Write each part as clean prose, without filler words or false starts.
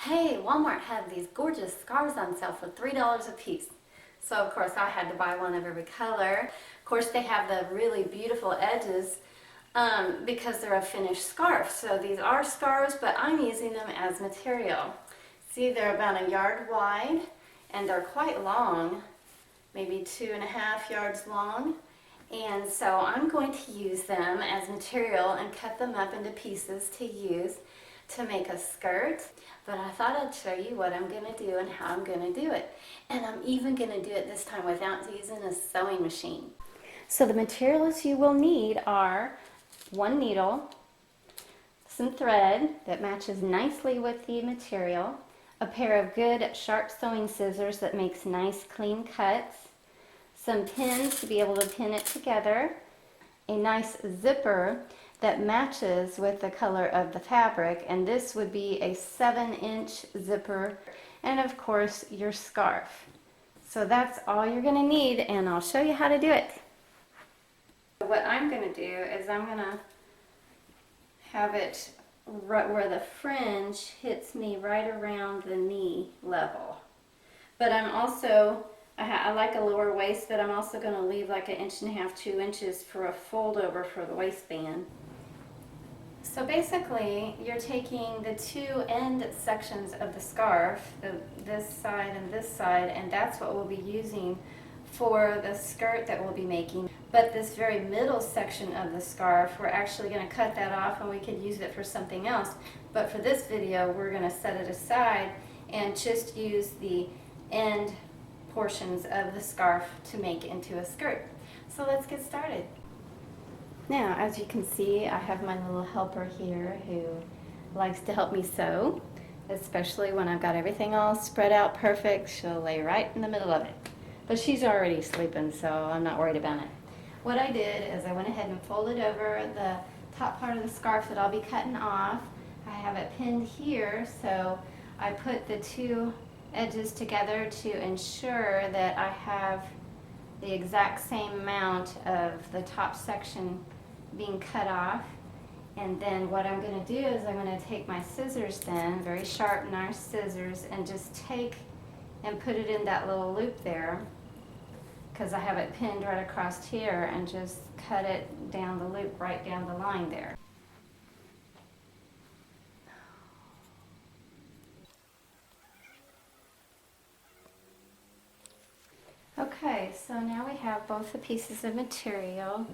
hey, Walmart had these gorgeous scarves on sale for $3 a piece. So of course I had to buy one of every color. Of course they have the really beautiful edges because they're a finished scarf. So these are scarves, but I'm using them as material. See, they're about a yard wide and they're quite long, maybe 2.5 yards long. And so I'm going to use them as material and cut them up into pieces to use to make a skirt. But I thought I'd show you what I'm going to do and how I'm going to do it. And I'm even going to do it this time without using a sewing machine. So the materials you will need are one needle, some thread that matches nicely with the material, a pair of good sharp sewing scissors that makes nice clean cuts, some pins to be able to pin it together, a nice zipper that matches with the color of the fabric, and this would be a 7-inch zipper, and of course your scarf. So that's all you're going to need, and I'll show you how to do it. What I'm going to do is I'm going to have it right where the fringe hits me right around the knee level. But I'm also, I like a lower waist, but I'm also going to leave like 1.5 inches, 2 inches for a fold over for the waistband. So basically, you're taking the two end sections of the scarf, this side, and that's what we'll be using for the skirt that we'll be making. But this very middle section of the scarf, we're actually going to cut that off and we could use it for something else. But for this video, we're going to set it aside and just use the end portions of the scarf to make into a skirt. So let's get started. Now, as you can see, I have my little helper here who likes to help me sew, especially when I've got everything all spread out perfect. She'll lay right in the middle of it. But she's already sleeping, so I'm not worried about it. What I did is I went ahead and folded over the top part of the scarf that I'll be cutting off. I have it pinned here, so I put the two edges together to ensure that I have the exact same amount of the top section being cut off. And then what I'm going to do is I'm going to take my scissors then, very sharp, nice scissors, and just take and put it in that little loop there, because I have it pinned right across here, and just cut it down the loop right down the line there. Okay, so now we have both the pieces of material.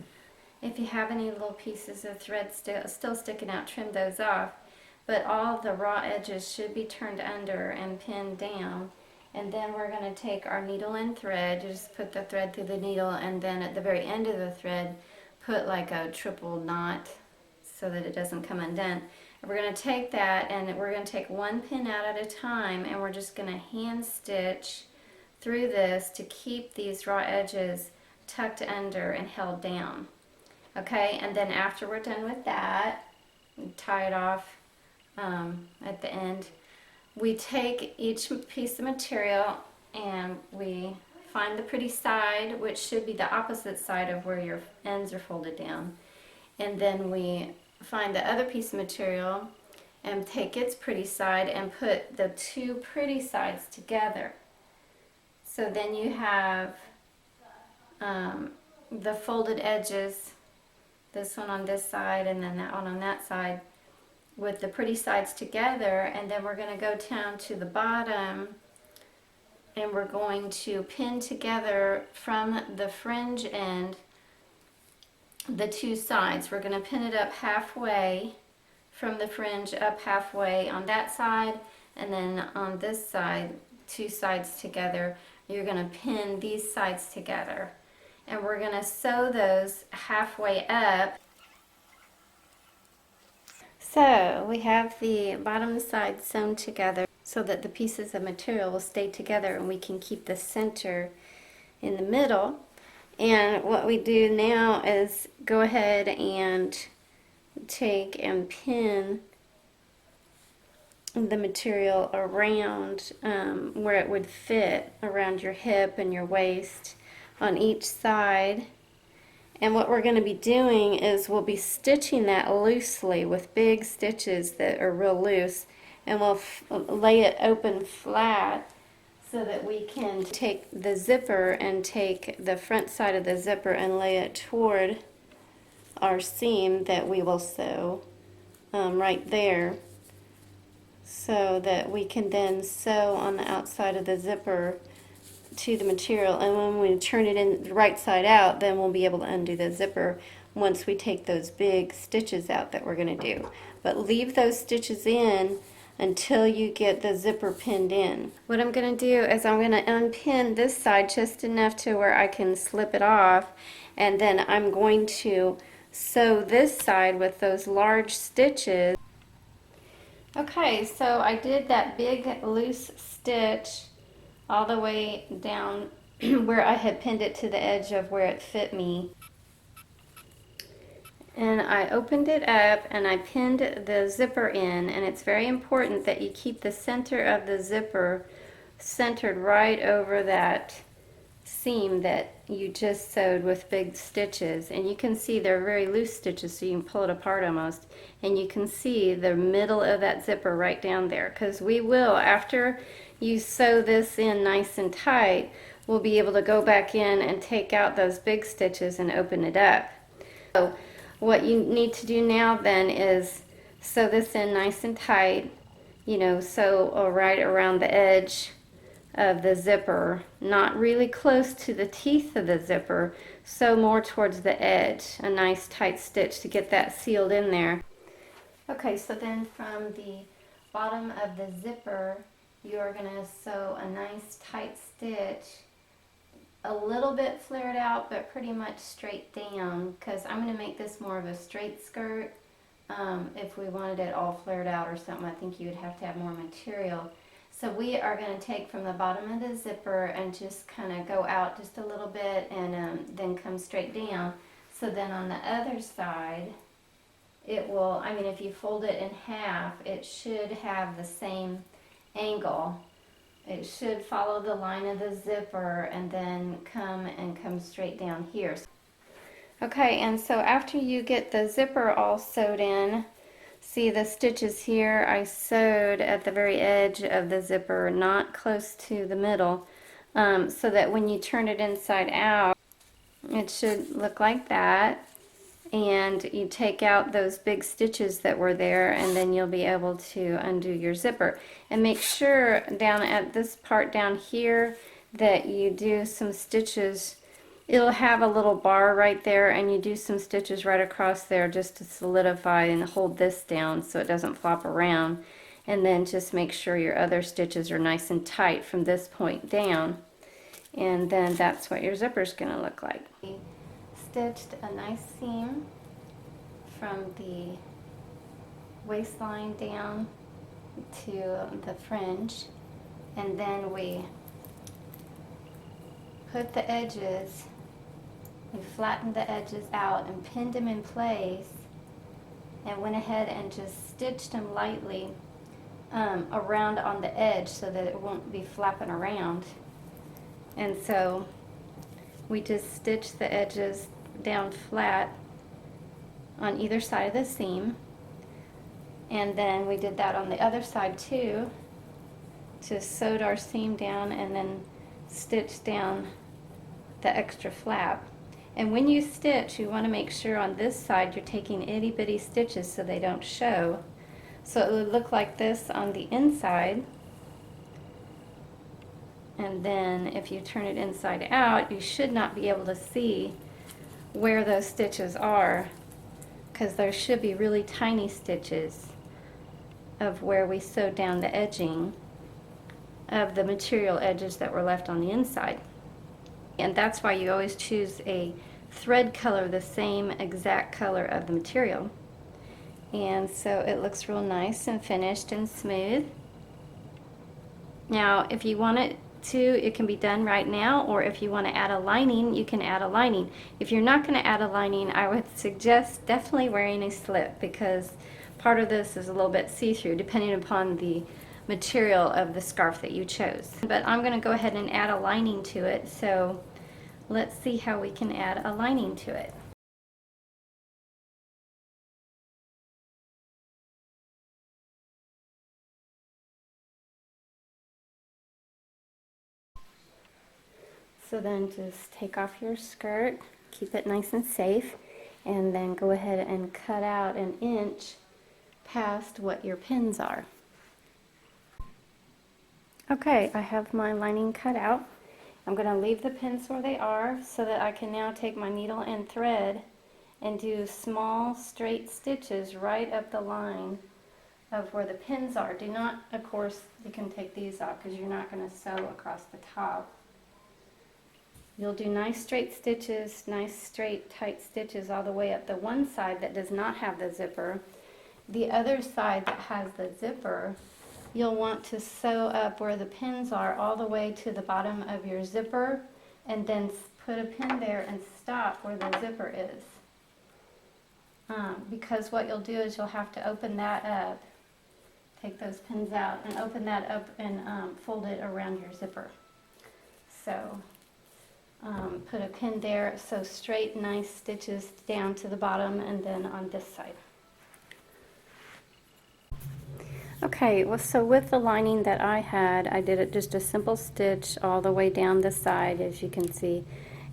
If you have any little pieces of thread still sticking out, trim those off. But all the raw edges should be turned under and pinned down. And then we're going to take our needle and thread, just put the thread through the needle, and then at the very end of the thread, put like a triple knot so that it doesn't come undone. And we're going to take that and we're going to take one pin out at a time, and we're just going to hand stitch through this to keep these raw edges tucked under and held down. Okay, and then after we're done with that, tie it off at the end. We take each piece of material and we find the pretty side, which should be the opposite side of where your ends are folded down. And then we find the other piece of material and take its pretty side and put the two pretty sides together. So then you have the folded edges, this one on this side and then that one on that side, with the pretty sides together. And then we're going to go down to the bottom and we're going to pin together from the fringe end the two sides. We're going to pin it up halfway from the fringe, up halfway on that side, and then on this side, two sides together. You're going to pin these sides together, and we're going to sew those halfway up. So we have the bottom side sewn together so that the pieces of material will stay together and we can keep the center in the middle. And what we do now is go ahead and take and pin the material around where it would fit around your hip and your waist on each side. And what we're going to be doing is we'll be stitching that loosely with big stitches that are real loose, and we'll lay it open flat so that we can take the zipper and take the front side of the zipper and lay it toward our seam that we will sew right there, so that we can then sew on the outside of the zipper to the material. And when we turn it in the right side out, then we'll be able to undo the zipper once we take those big stitches out that we're going to do. But leave those stitches in until you get the zipper pinned in. What I'm going to do is I'm going to unpin this side just enough to where I can slip it off, and then I'm going to sew this side with those large stitches. Okay, so I did that big loose stitch all the way down where I had pinned it to the edge of where it fit me. And I opened it up and I pinned the zipper in, and it's very important that you keep the center of the zipper centered right over that seam that you just sewed with big stitches. And you can see they're very loose stitches, so you can pull it apart almost, and you can see the middle of that zipper right down there, because we will, after you sew this in nice and tight, we'll be able to go back in and take out those big stitches and open it up. So what you need to do now then is sew this in nice and tight, you know, sew right around the edge of the zipper, not really close to the teeth of the zipper, sew more towards the edge, a nice tight stitch to get that sealed in there. Okay, so then from the bottom of the zipper, you are going to sew a nice tight stitch, a little bit flared out, but pretty much straight down, because I'm going to make this more of a straight skirt. If we wanted it all flared out or something, I think you would have to have more material. So we are going to take from the bottom of the zipper and just kind of go out just a little bit, and then come straight down. So then on the other side, it will, I mean, if you fold it in half, it should have the same angle. It should follow the line of the zipper and then come straight down here. Okay, and so after you get the zipper all sewed in, see the stitches here, I sewed at the very edge of the zipper, not close to the middle, so that when you turn it inside out, it should look like that. And you take out those big stitches that were there, and then you'll be able to undo your zipper. And make sure down at this part down here that you do some stitches. It'll have a little bar right there, and you do some stitches right across there just to solidify and hold this down so it doesn't flop around. And then just make sure your other stitches are nice and tight from this point down. And then that's what your zipper is going to look like. Stitched a nice seam from the waistline down to the fringe, and then we put the edges, we flattened the edges out and pinned them in place, and went ahead and just stitched them lightly around on the edge so that it won't be flapping around. And so we just stitched the edges down flat on either side of the seam, and then we did that on the other side too. Just sewed our seam down and then stitched down the extra flap. And when you stitch, you want to make sure on this side you're taking itty bitty stitches so they don't show. So it would look like this on the inside, and then if you turn it inside out, you should not be able to see where those stitches are, because there should be really tiny stitches of where we sewed down the edging of the material edges that were left on the inside. And that's why you always choose a thread color, the same exact color of the material. And so it looks real nice and finished and smooth. Now if you want it to, it can be done right now, or if you want to add a lining, you can add a lining. If you're not going to add a lining, I would suggest definitely wearing a slip, because part of this is a little bit see-through depending upon the material of the scarf that you chose. But I'm going to go ahead and add a lining to it, so let's see how we can add a lining to it. So then just take off your skirt, keep it nice and safe, and then go ahead and cut out an inch past what your pins are. Okay, I have my lining cut out. I'm going to leave the pins where they are so that I can now take my needle and thread and do small straight stitches right up the line of where the pins are. Do not, of course, you can take these off because you're not going to sew across the top. You'll do nice straight stitches, nice straight tight stitches all the way up the one side that does not have the zipper. The other side that has the zipper, you'll want to sew up where the pins are all the way to the bottom of your zipper, and then put a pin there and stop where the zipper is. Because what you'll do is you'll have to open that up, take those pins out and open that up and fold it around your zipper. So put a pin there, so straight nice stitches down to the bottom and then on this side. Okay, well, so with the lining that I had, I did it just a simple stitch all the way down the side, as you can see.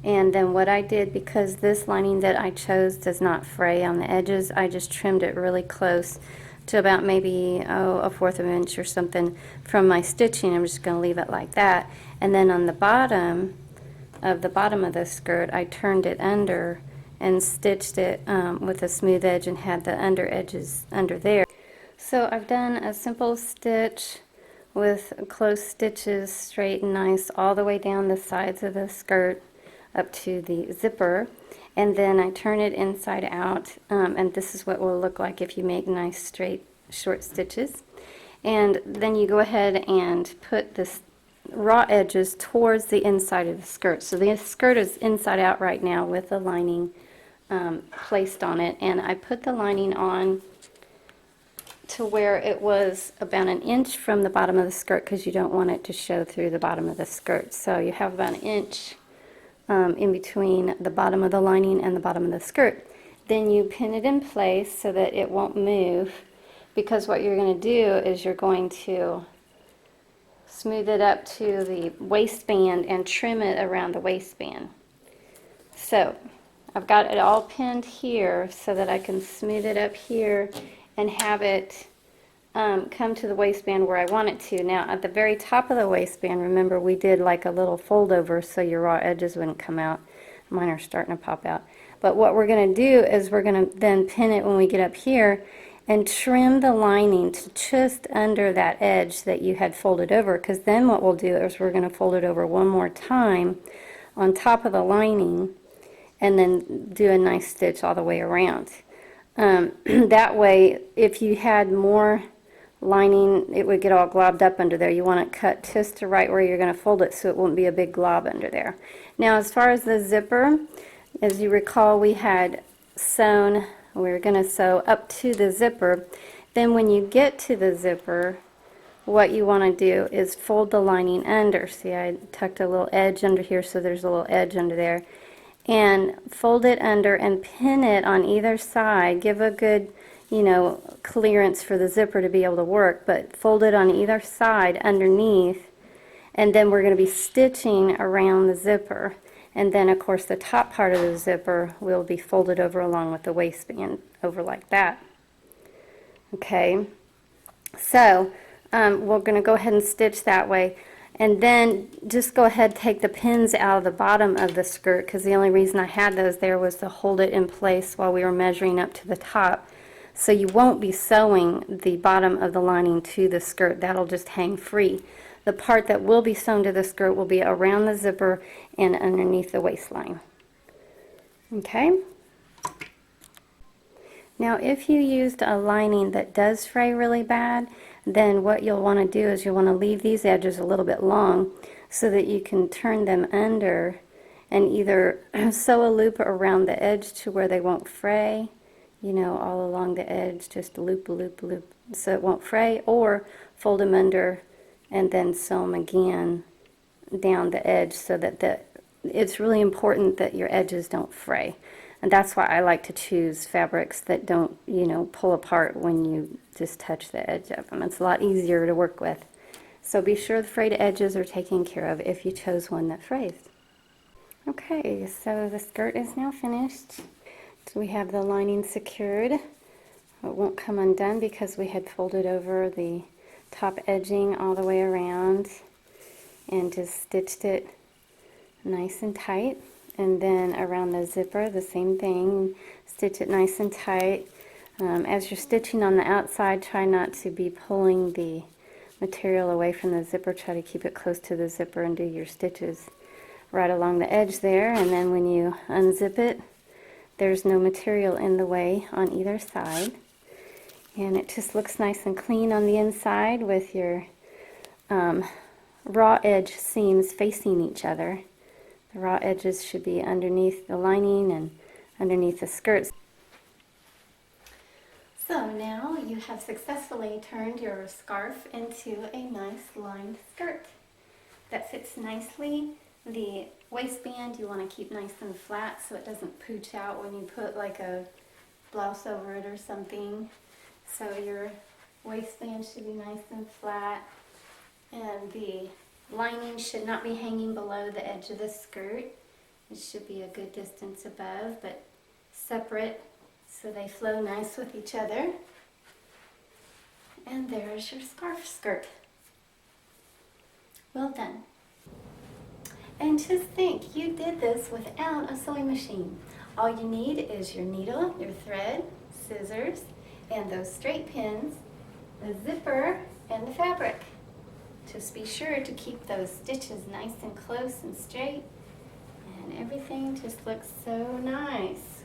And then what I did, because this lining that I chose does not fray on the edges, I just trimmed it really close to about maybe, a 1/4 of an inch or something from my stitching. I'm just going to leave it like that. And then on the bottom of the skirt, I turned it under and stitched it with a smooth edge and had the under edges under there. So I've done a simple stitch with close stitches straight and nice all the way down the sides of the skirt up to the zipper, and then I turn it inside out, and this is what it will look like if you make nice straight short stitches. And then you go ahead and put this raw edges towards the inside of the skirt. So the skirt is inside out right now with the lining placed on it, and I put the lining on to where it was about an inch from the bottom of the skirt, because you don't want it to show through the bottom of the skirt. So you have about an inch in between the bottom of the lining and the bottom of the skirt. Then you pin it in place so that it won't move, because what you're going to do is you're going to smooth it up to the waistband and trim it around the waistband. So I've got it all pinned here so that I can smooth it up here and have it come to the waistband where I want it to. Now at the very top of the waistband, remember we did like a little fold over so your raw edges wouldn't come out. Mine are starting to pop out. But what we're going to do is we're going to then pin it when we get up here and trim the lining to just under that edge that you had folded over, because then what we'll do is we're going to fold it over one more time on top of the lining and then do a nice stitch all the way around. That way, if you had more lining, it would get all globbed up under there. You want it cut just to right where you're going to fold it so it won't be a big glob under there. Now as far as the zipper, as you recall, we had sewn, we were going to sew up to the zipper. Then when you get to the zipper, what you want to do is fold the lining under. See, I tucked a little edge under here, so there's a little edge under there. And fold it under and pin it on either side. Give a good, clearance for the zipper to be able to work, but fold it on either side underneath, and then we're going to be stitching around the zipper. And then of course the top part of the zipper will be folded over along with the waistband over like that. Okay, so we're going to go ahead and stitch that way. And then just go ahead, take the pins out of the bottom of the skirt, because the only reason I had those there was to hold it in place while we were measuring up to the top. So you won't be sewing the bottom of the lining to the skirt. That'll just hang free. The part that will be sewn to the skirt will be around the zipper and underneath the waistline. Okay? Now if you used a lining that does fray really bad, then what you'll want to do is you'll want to leave these edges a little bit long so that you can turn them under and either sew a loop around the edge to where they won't fray, all along the edge, just a loop, so it won't fray, or fold them under and then sew them again down the edge, so that it's really important that your edges don't fray. And that's why I like to choose fabrics that don't, pull apart when you just touch the edge of them. It's a lot easier to work with. So be sure the frayed edges are taken care of if you chose one that frays. Okay, so the skirt is now finished. So we have the lining secured. It won't come undone because we had folded over the top edging all the way around and just stitched it nice and tight. And then around the zipper, the same thing, stitch it nice and tight. As you're stitching on the outside, try not to be pulling the material away from the zipper. Try to keep it close to the zipper and do your stitches right along the edge there. And then when you unzip it, there's no material in the way on either side. And it just looks nice and clean on the inside with your raw edge seams facing each other. The raw edges should be underneath the lining and underneath the skirts. So now you have successfully turned your scarf into a nice lined skirt that fits nicely. The waistband you want to keep nice and flat so it doesn't pooch out when you put like a blouse over it or something. So your waistband should be nice and flat, and the lining should not be hanging below the edge of the skirt. It should be a good distance above, but separate so they flow nice with each other. And there's your scarf skirt. Well done. And just think, you did this without a sewing machine. All you need is your needle, your thread, scissors, and those straight pins, the zipper, and the fabric. Just be sure to keep those stitches nice and close and straight, and everything just looks so nice.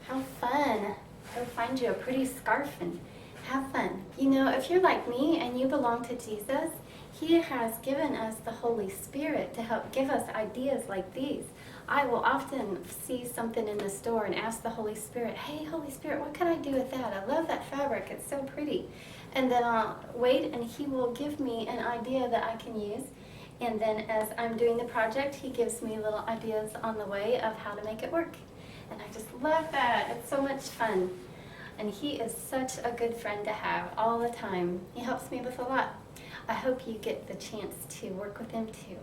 How fun. Go find you a pretty scarf and have fun. You know, if you're like me and you belong to Jesus, He has given us the Holy Spirit to help give us ideas like these. I will often see something in the store and ask the Holy Spirit, hey, Holy Spirit, what can I do with that? I love that fabric. It's so pretty. And then I'll wait and He will give me an idea that I can use. And then as I'm doing the project, He gives me little ideas on the way of how to make it work. And I just love that. It's so much fun. And He is such a good friend to have all the time. He helps me with a lot. I hope you get the chance to work with Him too.